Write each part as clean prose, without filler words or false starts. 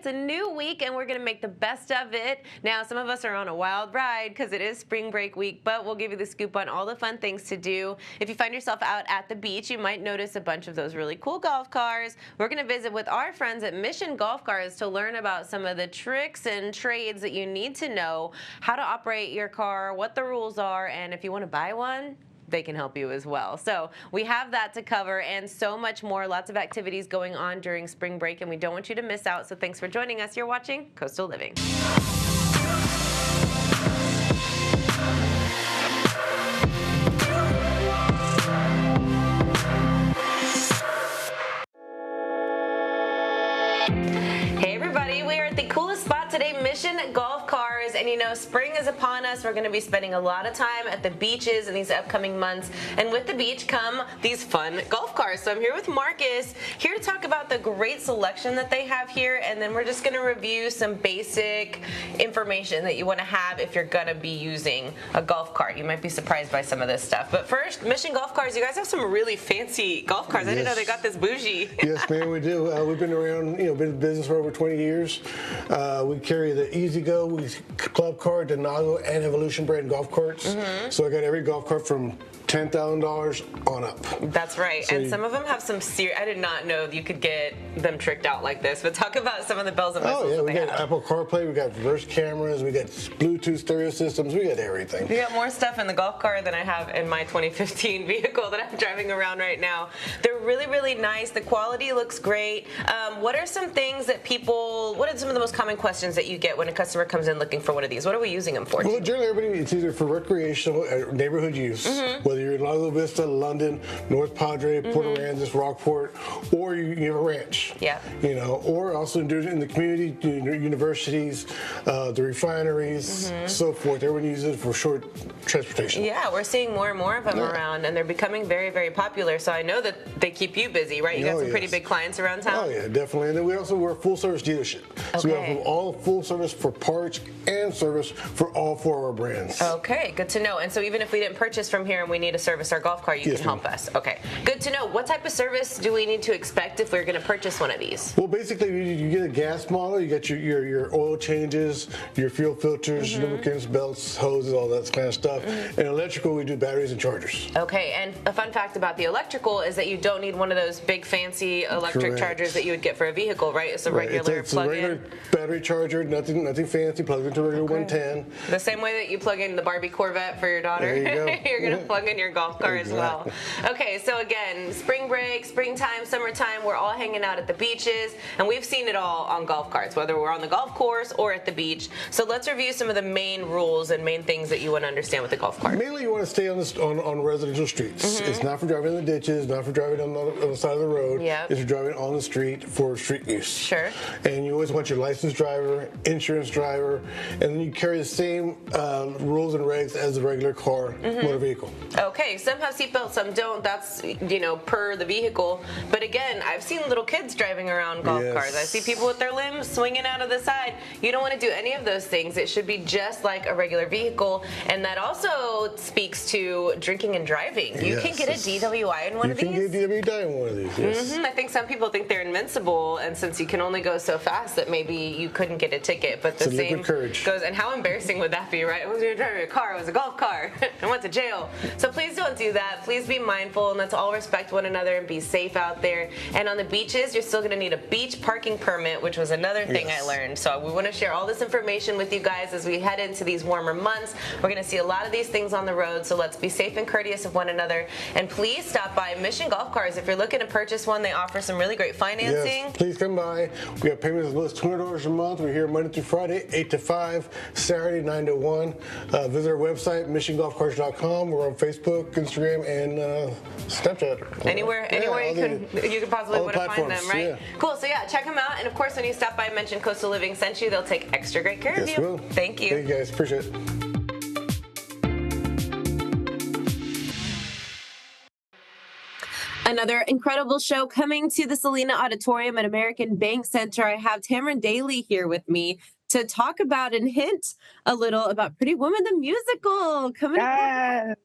It's a new week, and we're going to make the best of it. Now, some of us are on a wild ride because it is spring break week, but we'll give you the scoop on all the fun things to do. If you find yourself out at the beach, you might notice a bunch of those really cool golf cars. We're going to visit with our friends at Mission Golf Cars to learn about some of the tricks and trades that you need to know, how to operate your car, what the rules are, and if you want to buy one, they can help you as well. So we have that to cover and so much more. Lots of activities going on during spring break, and we don't want you to miss out. So thanks for joining us. You're watching Coastal Living. Hey everybody, we are at the coolest spot today, Mission Golf Cars, and you know, spring is upon us. We're going to be spending a lot of time at the beaches in these upcoming months, and with the beach come these fun golf cars. So I'm here with Marcus, here to talk about the great selection that they have here, and then we're just going to review some basic information that you want to have if you're going to be using a golf cart. You might be surprised by some of this stuff. But first, Mission Golf Cars, you guys have some really fancy golf cars. I didn't know they got this bougie. Yes, ma'am, we do. We've been around, been in business for over 20 years. We carry the E-Z-GO, Club Card, Denago, and Evolution brand golf carts. So I got every golf cart from $10,000 on up. That's right. So and some of them have some serious, I did not know you could get them tricked out like this, but talk about some of the bells and whistles. Oh, yeah, we got have. Apple CarPlay, we got reverse cameras, we got Bluetooth stereo systems, we got everything. We got more stuff in the golf cart than I have in my 2015 vehicle that I'm driving around right now. They're really, really nice. The quality looks great. What are some things that what are some of the most common questions that you get when a customer comes in looking for one of these? What are we using them for? Well, generally everybody, it's either for recreational or neighborhood use, whether you're in Lago Vista, London, North Padre, Port Aransas, Rockport, or you have a ranch. Yeah. Or also in the community, universities, the refineries, so forth. Everyone uses it for short transportation. Yeah, we're seeing more and more of them around, and they're becoming very, very popular. So I know that they keep you busy, right? You got some pretty big clients around town. Oh yeah, definitely. And then we're a full service dealership. Okay. So we offer all full service for parts and service for all 4 of our brands. Okay, good to know. And so even if we didn't purchase from here and we need to service our golf car, you can help us. Okay, good to know. What type of service do we need to expect if we're going to purchase one of these? Well, basically, you get a gas model, you get your oil changes, your fuel filters, lubricants, belts, hoses, all that kind of stuff. And electrical, we do batteries and chargers. Okay, and a fun fact about the electrical is that you don't need one of those big fancy electric chargers that you would get for a vehicle, right? It's a regular it's a regular battery charger, nothing fancy, plugged into a regular 110. The same way that you plug in the Barbie Corvette for your daughter, there you go. you're going to plug in your golf car as well. Okay, so again, spring break, springtime, summertime, we're all hanging out at the beaches, and we've seen it all on golf carts, whether we're on the golf course or at the beach. So let's review some of the main rules and main things that you want to understand with the golf cart. Mainly, you want to stay on residential streets. It's not for driving in the ditches, not for driving on the side of the road. It's for driving on the street for street use. Sure. And you always want your licensed driver, insurance driver, and then you carry the same rules and regs as the regular car, motor vehicle. Okay, some have seatbelts, some don't. That's, per the vehicle. But again, I've seen little kids driving around golf cars. I see people with their limbs swinging out of the side. You don't want to do any of those things. It should be just like a regular vehicle. And that also speaks to drinking and driving. You can get a DWI in one of these. You can get a DWI in one of these, yes. I think some people think they're invincible, and since you can only go so fast that maybe you couldn't get a ticket. But the same goes, and how embarrassing would that be, right? I wasn't even driving a car, it was a golf car. I went to jail. So please don't do that. Please be mindful, and let's all respect one another and be safe out there. And on the beaches, you're still going to need a beach parking permit, which was another thing I learned. So we want to share all this information with you guys as we head into these warmer months. We're going to see a lot of these things on the road, so let's be safe and courteous of one another. And please stop by Mission Golf Cars. If you're looking to purchase one, they offer some really great financing. Yes, please come by. We have payments as low as $200 a month. We're here Monday through Friday, 8 to 5, Saturday, 9 to 1. Visit our website, missiongolfcars.com. We're on Facebook, Instagram, and Snapchat. Anywhere you can possibly want to find them, right? Yeah. Cool. So yeah, check them out. And of course, when you stop by, mention Coastal Living sent you. They'll take extra great care of you. Will. Thank you. Thank you guys. Appreciate it. Another incredible show coming to the Selena Auditorium at American Bank Center. I have Tamron Daly here with me to talk about and hint a little about Pretty Woman, the musical coming up.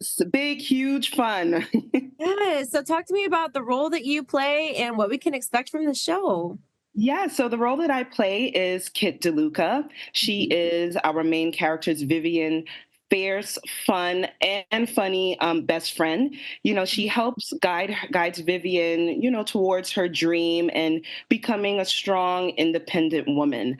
Yes, big, huge fun. Yes. So talk to me about the role that you play and what we can expect from the show. Yeah, so the role that I play is Kit DeLuca. She is our main character's Vivian fierce, fun, and funny best friend. She helps guides Vivian, towards her dream and becoming a strong, independent woman.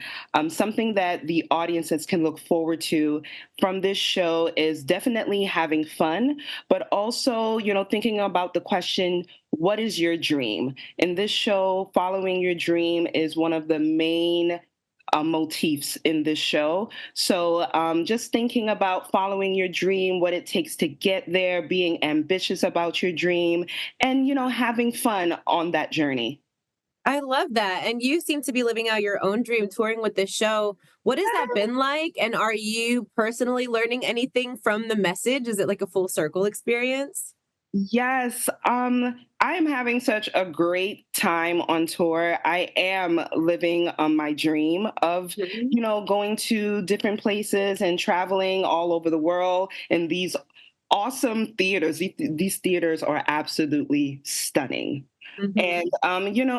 Something that the audiences can look forward to from this show is definitely having fun, but also, thinking about the question, what is your dream? In this show, following your dream is one of the main motifs in this show. So just thinking about following your dream, what it takes to get there, being ambitious about your dream, and, having fun on that journey. I love that. And you seem to be living out your own dream touring with this show. What has that been like? And are you personally learning anything from the message? Is it like a full circle experience? Yes, I am having such a great time on tour. I am living my dream of, Mhm. going to different places and traveling all over the world in these awesome theaters. These theaters are absolutely stunning. Mhm. And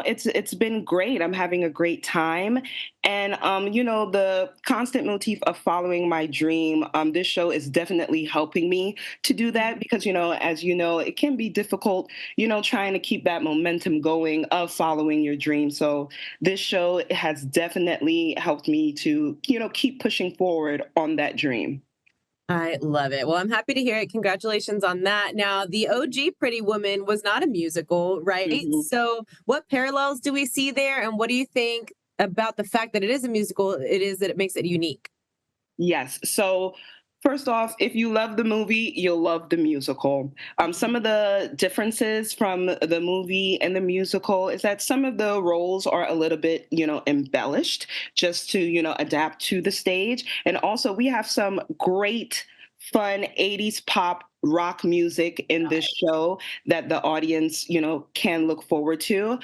it's been great. I'm having a great time. And the constant motif of following my dream, this show is definitely helping me to do that because, as you know, it can be difficult, trying to keep that momentum going of following your dream. So this show has definitely helped me to, keep pushing forward on that dream. I love it. Well, I'm happy to hear it. Congratulations on that. Now, the OG Pretty Woman was not a musical, right? Mhm. So, what parallels do we see there? And what do you think about the fact that it is a musical? It is that it makes it unique. Yes. So, first off, if you love the movie, you'll love the musical. Some of the differences from the movie and the musical is that some of the roles are a little bit, embellished just to, adapt to the stage. And also, we have some great, fun 80s pop rock music in this show that the audience, can look forward to.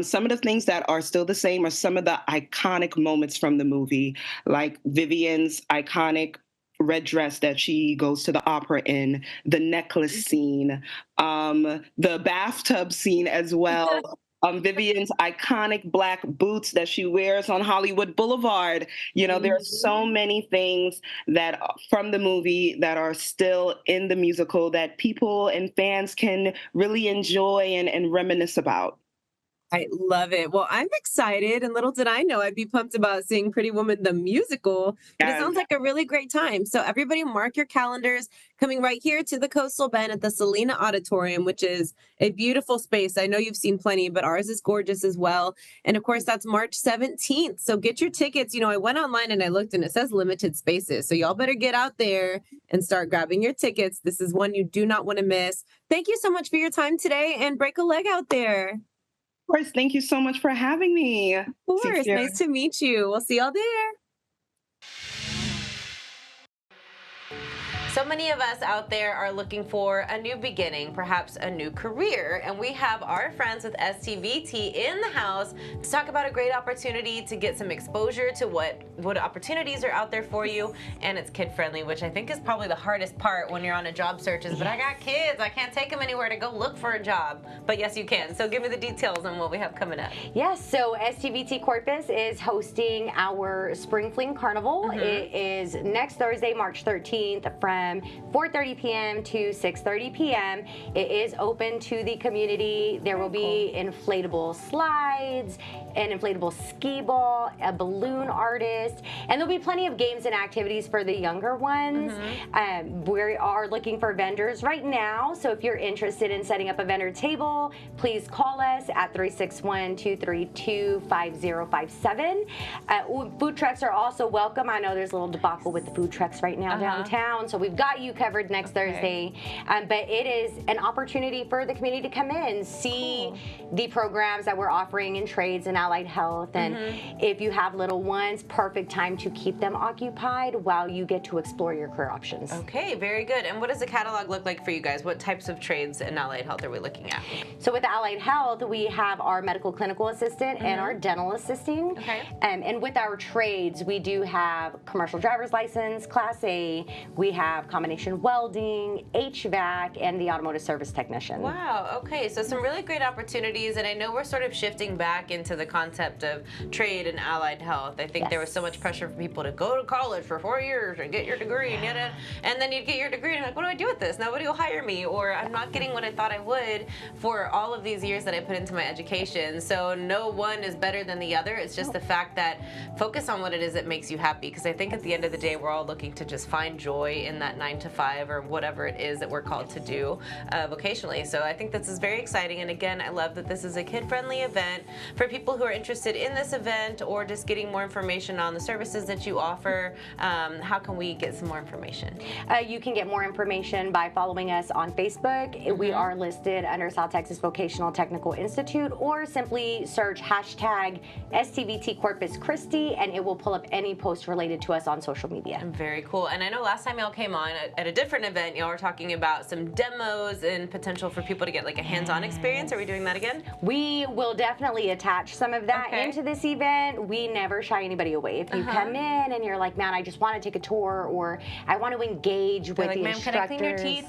Some of the things that are still the same are some of the iconic moments from the movie, like Vivian's iconic red dress that she goes to the opera in, the necklace scene, the bathtub scene as well. Vivian's iconic black boots that she wears on Hollywood Boulevard. There are Mhm. so many things that from the movie that are still in the musical that people and fans can really enjoy and reminisce about. I love it. Well, I'm excited, and little did I know I'd be pumped about seeing Pretty Woman the musical, but it Yes. sounds like a really great time. So, everybody, mark your calendars coming right here to the Coastal Bend at the Selena Auditorium, which is a beautiful space. I know you've seen plenty, but ours is gorgeous as well. And of course, that's March 17th. So, get your tickets. I went online and I looked, and it says limited spaces. So, y'all better get out there and start grabbing your tickets. This is one you do not want to miss. Thank you so much for your time today and break a leg out there. Of course, thank you so much for having me, Of course. Cecilia. Nice to meet you. We'll see y'all there. So many of us out there are looking for a new beginning, perhaps a new career, and we have our friends with STVT in the house to talk about a great opportunity to get some exposure to what opportunities are out there for you, and it's kid friendly, which I think is probably the hardest part when you're on a job search is, but I got kids, I can't take them anywhere to go look for a job. But yes, you can. So give me the details on what we have coming up. Yes, so STVT Corpus is hosting our Spring Fling Carnival. It is next Thursday, March 13th from 4:30 p.m. to 6:30 p.m. It is open to the community. There will be inflatable slides, an inflatable skee ball, a balloon artist, and there'll be plenty of games and activities for the younger ones. We are looking for vendors right now, so if you're interested in setting up a vendor table, please call us at 361-232-5057. Food trucks are also welcome. I know there's a little debacle with the food trucks right now downtown, so we've got you covered next Thursday. But it is an opportunity for the community to come in, see the programs that we're offering in trades and allied health. And if you have little ones, perfect time to keep them occupied while you get to explore your career options. Okay, very good. And what does the catalog look like for you guys? What types of trades in allied health are we looking at? So with Allied Health, we have our medical clinical assistant and our dental assisting. Okay. And with our trades, we do have commercial driver's license, Class A. We have have combination welding, HVAC, and the automotive service technician. Wow, okay, so some really great opportunities, and I know we're sort of shifting back into the concept of trade and allied health. I think there was so much pressure for people to go to college for 4 years and get your degree, and then you'd get your degree and you're like, what do I do with this? Nobody will hire me, or I'm not getting what I thought I would for all of these years that I put into my education. So no one is better than the other. It's just the fact that focus on what it is that makes you happy, because I think at the end of the day, we're all looking to just find joy in that 9 to 5 or whatever it is that we're called to do vocationally. So I think this is very exciting, and again, I love that this is a kid-friendly event for people who are interested in this event or just getting more information on the services that you offer. How can we get some more information? You can get more information by following us on Facebook. We are listed under South Texas Vocational Technical Institute, or simply search hashtag STVT Corpus Christi, and it will pull up any post related to us on social media. Very cool. And I know last time y'all came on at a different event, y'all were talking about some demos and potential for people to get like a hands-on experience. Are we doing that again? We will definitely attach some of that into this event. We never shy anybody away. If you come in and you're like, man, I just want to take a tour, or I want to engage with the instructors. Can I clean your teeth?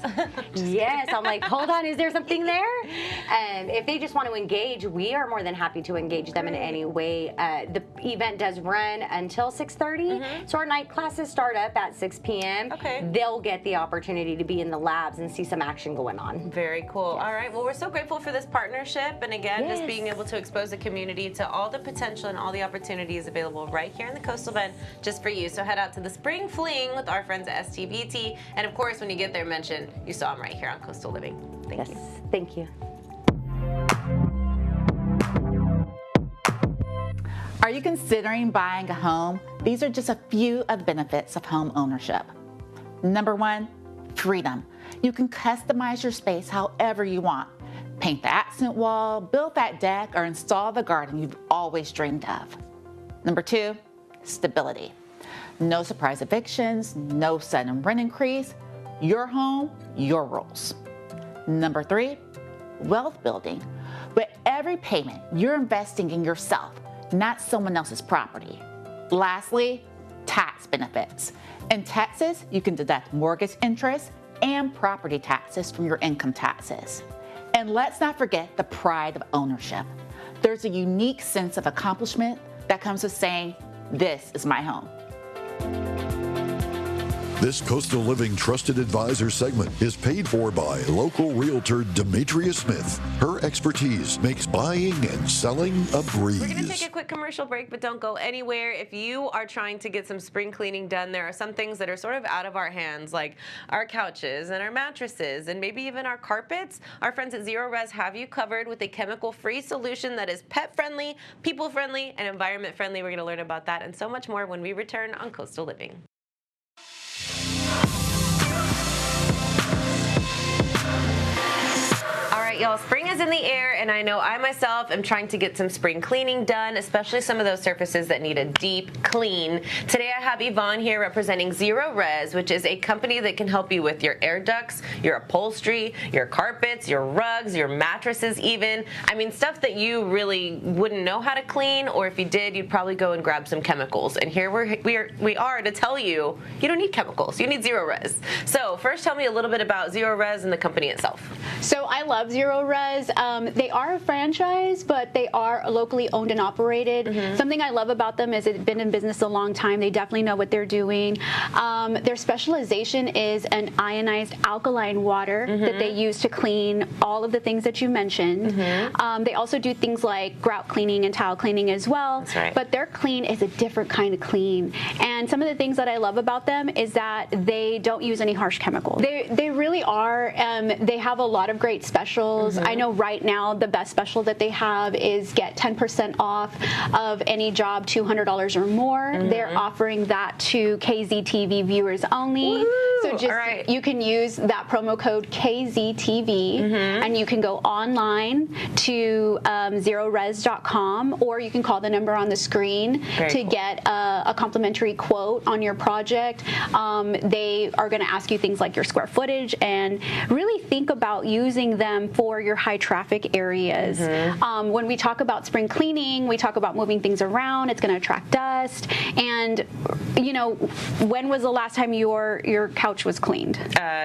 Yes, I'm like, hold on, is there something there? And if they just want to engage, we are more than happy to engage them in any way. The event does run until 6:30, so our night classes start up at 6 p.m. They'll get the opportunity to be in the labs and see some action going on. Very cool. All right, well, we're so grateful for this partnership, and again, just being able to expose the community to all the potential and all the opportunities available right here in the Coastal Bend just for you. So head out to the Spring Fling with our friends at STVT, and of course, when you get there, mention you saw them right here on Coastal Living. Thank you. Thank you. Are you considering buying a home? These are just a few of the benefits of home ownership. Number one, freedom. You can customize your space however you want. Paint the accent wall, build that deck, or install the garden you've always dreamed of. Number two, stability. No surprise evictions, no sudden rent increase. Your home, your rules. Number three, wealth building. With every payment, you're investing in yourself, not someone else's property. Lastly, tax benefits. In Texas, you can deduct mortgage interest and property taxes from your income taxes. And let's not forget the pride of ownership. There's a unique sense of accomplishment that comes with saying, this is my home. This Coastal Living Trusted Advisor segment is paid for by local realtor Demetria Smith. Her expertise makes buying and selling a breeze. We're going to take a quick commercial break, but don't go anywhere. If you are trying to get some spring cleaning done, there are some things that are sort of out of our hands, like our couches and our mattresses and maybe even our carpets. Our friends at Zero Res have you covered with a chemical-free solution that is pet-friendly, people-friendly, and environment-friendly. We're going to learn about that and so much more when we return on Coastal Living. All right, y'all, spring is in the air, and I know I myself am trying to get some spring cleaning done, especially some of those surfaces that need a deep clean. Today I have Yvonne here representing Zero Res, which is a company that can help you with your air ducts, your upholstery, your carpets, your rugs, your mattresses even. I mean, stuff that you really wouldn't know how to clean, or if you did, you'd probably go and grab some chemicals. And here we are to tell you, you don't need chemicals, you need Zero Res. So first tell me a little bit about Zero Res and the company itself. So I love Zero Res. They are a franchise, but they are locally owned and operated. Something I love about them is they've been in business a long time. They definitely know what they're doing. Their specialization is an ionized alkaline water that they use to clean all of the things that you mentioned. They also do things like grout cleaning and tile cleaning as well. That's right. But their clean is a different kind of clean. And some of the things that I love about them is that they don't use any harsh chemicals. They really are. They have a lot of great specials. I know right now the best special that they have is get 10% off of any job $200 or more. They're offering that to KZTV viewers only. So just you can use that promo code KZTV and you can go online to zerores.com, or you can call the number on the screen to get a complimentary quote on your project. They are going to ask you things like your square footage, and really think about using them for your high traffic areas. When we talk about spring cleaning, we talk about moving things around. It's going to attract dust. And you know, when was the last time your couch couch was cleaned?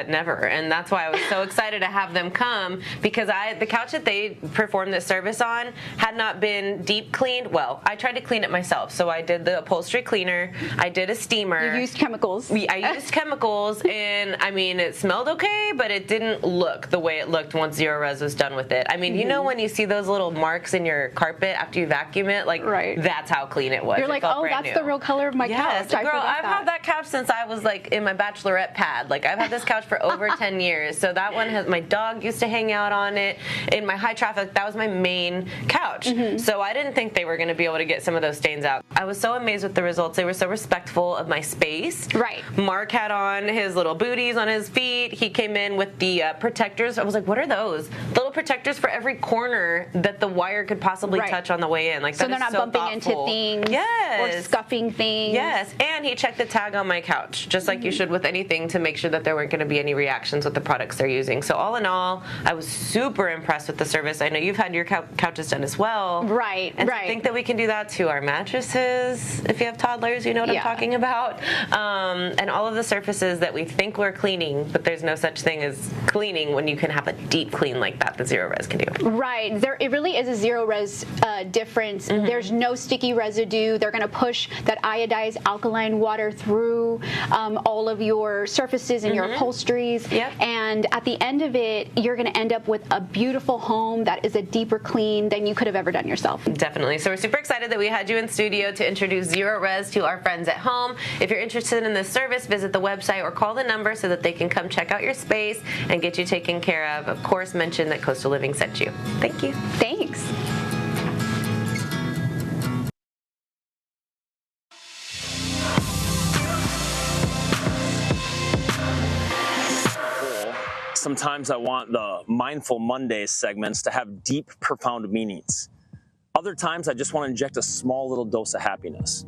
Never, and that's why I was so excited to have them come, because the couch that they performed this service on had not been deep cleaned. Well, I tried to clean it myself, so I did the upholstery cleaner, I did a steamer. You used chemicals. I used chemicals, and I mean, it smelled okay, but it didn't look the way it looked once Zero Res was done with it. I mean, you know when you see those little marks in your carpet after you vacuum it, like that's how clean it was. You're like, oh, that's the real color of my couch. Girl, I've had that couch since I was like in my bachelorette pad. Like, I've had this couch for over 10 years. So that one my dog used to hang out on it. In my high traffic, that was my main couch. So I didn't think they were going to be able to get some of those stains out. I was so amazed with the results. They were so respectful of my space. Right. Mark had on his little booties on his feet. He came in with the protectors. I was like, what are those? The little protectors for every corner that the wire could possibly touch on the way in. Like, so they're not bumping into things or scuffing things. Yes, and he checked the tag on my couch, just like you should with anything, to make sure that there weren't going to be any reactions with the products they're using. So all in all, I was super impressed with the service. I know you've had your couches done as well. Right, and right. I think that we can do that to our mattresses. If you have toddlers, you know what I'm talking about. And all of the surfaces that we think we're cleaning, but there's no such thing as cleaning when you can have a deep clean like that Zero Res can do. Right. It really is a Zero Res difference. There's no sticky residue. They're going to push that iodized alkaline water through all of your surfaces and your upholsteries. And at the end of it, you're going to end up with a beautiful home that is a deeper clean than you could have ever done yourself. Definitely. So we're super excited that we had you in studio to introduce Zero Res to our friends at home. If you're interested in this service, visit the website or call the number so that they can come check out your space and get you taken care of. Of course, mention that Coastal Living sent you. Thank you. Thanks. Sometimes I want the Mindful Mondays segments to have deep, profound meanings. Other times I just want to inject a small little dose of happiness.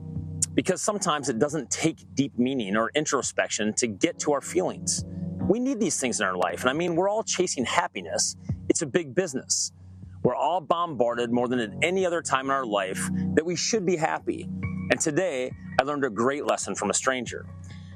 Because sometimes it doesn't take deep meaning or introspection to get to our feelings. We need these things in our life. And I mean, we're all chasing happiness. It's a big business. We're all bombarded more than at any other time in our life that we should be happy. And today, I learned a great lesson from a stranger.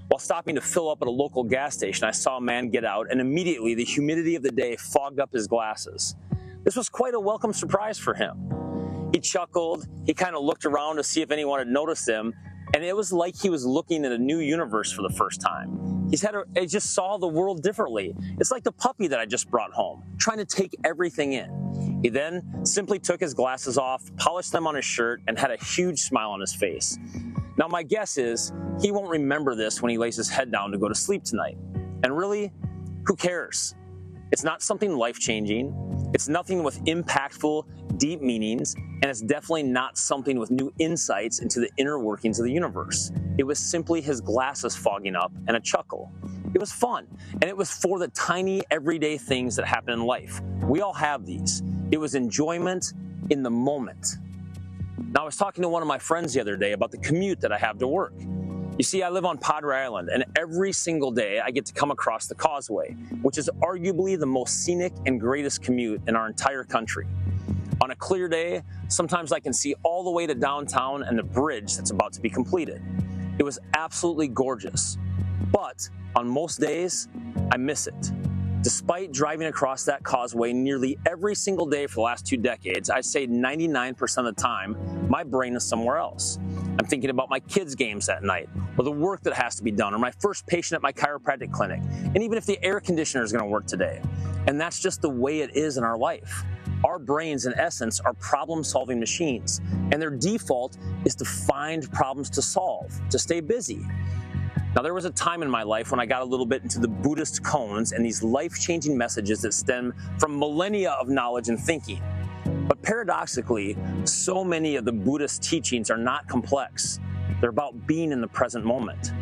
While stopping to fill up at a local gas station, I saw a man get out, and immediately the humidity of the day fogged up his glasses. This was quite a welcome surprise for him. He chuckled, he kind of looked around to see if anyone had noticed him, and it was like he was looking at a new universe for the first time. He just saw the world differently. It's like the puppy that I just brought home, trying to take everything in. He then simply took his glasses off, polished them on his shirt, and had a huge smile on his face. Now, my guess is he won't remember this when he lays his head down to go to sleep tonight. And really, who cares? It's not something life-changing. It's nothing with impactful, deep meanings, and it's definitely not something with new insights into the inner workings of the universe. It was simply his glasses fogging up and a chuckle. It was fun, and it was for the tiny, everyday things that happen in life. We all have these. It was enjoyment in the moment. Now, I was talking to one of my friends the other day about the commute that I have to work. You see, I live on Padre Island, and every single day I get to come across the Causeway, which is arguably the most scenic and greatest commute in our entire country. On a clear day, sometimes I can see all the way to downtown and the bridge that's about to be completed. It was absolutely gorgeous. But on most days, I miss it. Despite driving across that causeway nearly every single day for the last 2 decades, I'd say 99% of the time, my brain is somewhere else. I'm thinking about my kids' games that night, or the work that has to be done, or my first patient at my chiropractic clinic, and even if the air conditioner is going to work today. And that's just the way it is in our life. Our brains, in essence, are problem-solving machines, and their default is to find problems to solve, to stay busy. Now, there was a time in my life when I got a little bit into the Buddhist koans and these life-changing messages that stem from millennia of knowledge and thinking. But paradoxically, so many of the Buddhist teachings are not complex. They're about being in the present moment.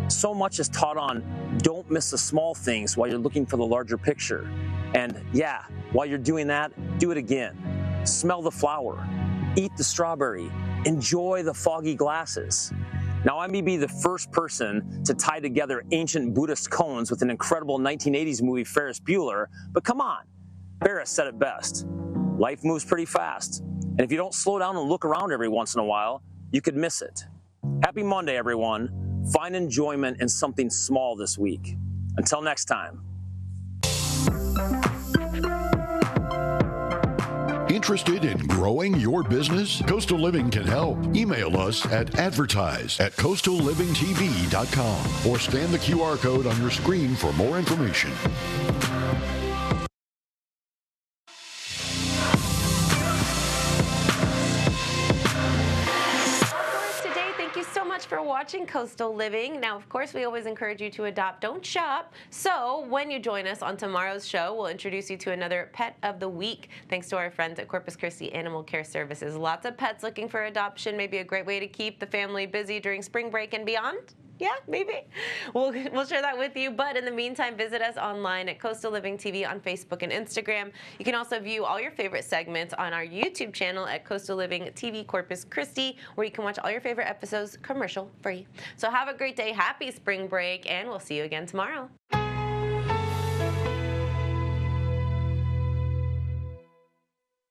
So much is taught on don't miss the small things while you're looking for the larger picture. And yeah, while you're doing that, do it again. Smell the flower, eat the strawberry, enjoy the foggy glasses. Now, I may be the first person to tie together ancient Buddhist koans with an incredible 1980s movie, Ferris Bueller, but come on, Ferris said it best. Life moves pretty fast, and if you don't slow down and look around every once in a while, you could miss it. Happy Monday, everyone. Find enjoyment in something small this week. Until next time. Interested in growing your business? Coastal Living can help. Email us at advertise@coastallivingtv.com or scan the QR code on your screen for more information. For watching Coastal Living. Now, of course, we always encourage you to adopt, don't shop. So when you join us on tomorrow's show, we'll introduce you to another Pet of the Week, thanks to our friends at Corpus Christi Animal Care Services. Lots of pets looking for adoption, maybe a great way to keep the family busy during spring break and beyond. Yeah, maybe. We'll share that with you. But in the meantime, visit us online at Coastal Living TV on Facebook and Instagram. You can also view all your favorite segments on our YouTube channel at Coastal Living TV Corpus Christi, where you can watch all your favorite episodes commercial free. So have a great day. Happy spring break, and we'll see you again tomorrow.